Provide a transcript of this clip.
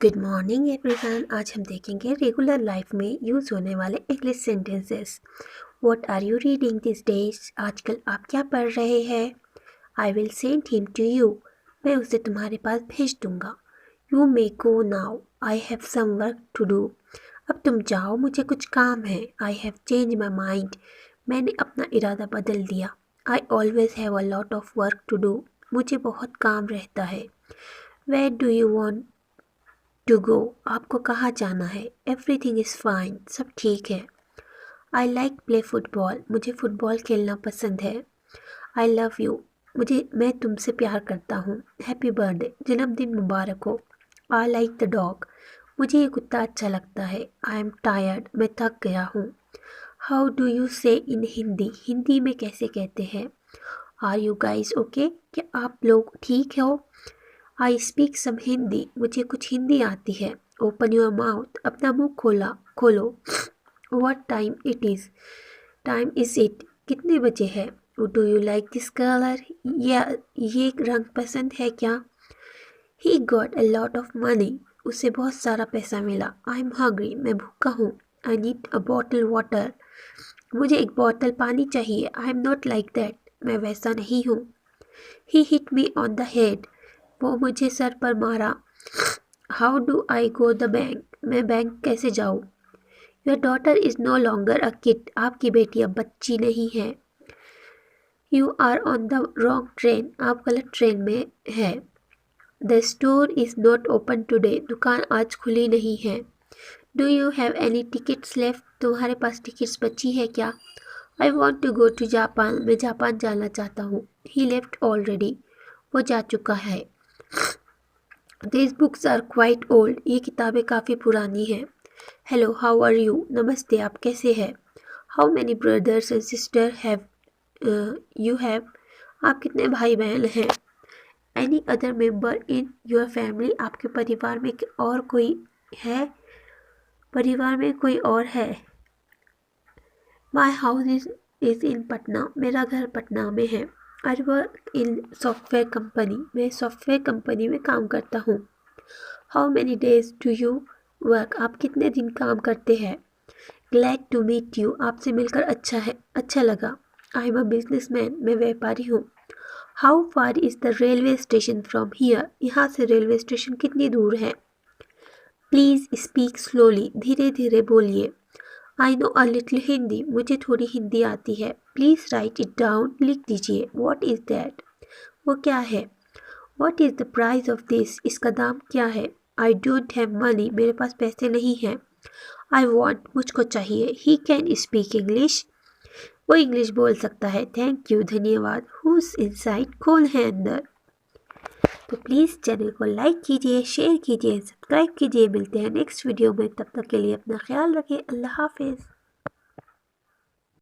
Good morning everyone. आज हम देखेंगे रेगुलर लाइफ में यूज़ होने वाले English sentences. What are you reading this days? आजकल आप क्या पढ़ रहे हैं? I will send him to you. मैं उसे तुम्हारे पास भेज दूंगा। You may go now. I have some work to do. अब तुम जाओ, मुझे कुछ काम है। I have change my mind. मैंने अपना इरादा बदल दिया। I always have a lot of work to do. मुझे बहुत काम रहता है। Where do you want to go? आपको कहाँ जाना है? Everything is fine. सब ठीक है। I like play football. मुझे फुटबॉल खेलना पसंद है। I love you. मैं तुमसे प्यार करता हूँ। Happy birthday. जन्मदिन मुबारक हो। I like the dog. मुझे ये कुत्ता अच्छा लगता है। I am tired. मैं थक गया हूँ। हाउ डू यू से इन हिंदी? हिंदी में कैसे कहते हैं? Are you guys okay? क्या आप लोग ठीक हो? I speak some Hindi. मुझे कुछ हिंदी आती है। Open your mouth. अपना मुंह खोलो। What time it is? Time is it? कितने बजे है? Do you like this colour? या ये रंग पसंद है क्या? He got a lot of money. उसे बहुत सारा पैसा मिला। I am hungry. मैं भूखा हूँ। I need a bottle water. मुझे एक बोतल पानी चाहिए। I am not like that. मैं वैसा नहीं हूँ। He hit me on the head. वो मुझे सर पर मारा। How do I go the bank? मैं बैंक कैसे जाऊँ? Your daughter is no longer a kid. आपकी बेटी अब बच्ची नहीं है। You are on the wrong train. आप गलत ट्रेन में है। The store is not open today. दुकान आज खुली नहीं है। Do you have any tickets left? तुम्हारे पास टिकट्स बची है क्या? I want to go to Japan. मैं जापान जाना चाहता हूँ। He left already. वो जा चुका है। These books are quite old. ये किताबें काफ़ी पुरानी हैं. Hello, how are you? नमस्ते, आप कैसे हैं? How many brothers and sisters have you have? आप कितने भाई बहन हैं? Any other member in your family? आपके परिवार में और कोई है? परिवार में कोई और है? My house is in Patna. मेरा घर पटना में है. I work in software company. मैं सॉफ्टवेयर कंपनी में काम करता हूँ. How many days do you work? आप कितने दिन काम करते हैं? Glad to meet you. आपसे मिलकर अच्छा लगा. I am a businessman. मैं व्यापारी हूँ. How far is the railway station from here? यहाँ से रेलवे स्टेशन कितनी दूर है? Please speak slowly. धीरे धीरे बोलिए. I know a little Hindi. मुझे थोड़ी हिंदी आती है. Please write it down. लिख दीजिए. What is that? वो क्या है? What is the price of this? इसका दाम क्या है? I don't have money. मेरे पास पैसे नहीं हैं. I want. मुझको चाहिए. He can speak English. वो इंग्लिश बोल सकता है. Thank you. धन्यवाद. Who's inside? कौन है अंदर? तो प्लीज़ चैनल को लाइक कीजिए, शेयर कीजिए, सब्सक्राइब कीजिए. मिलते हैं नेक्स्ट वीडियो में. तब तक के लिए अपना ख्याल रखें. अल्लाह हाफिज़.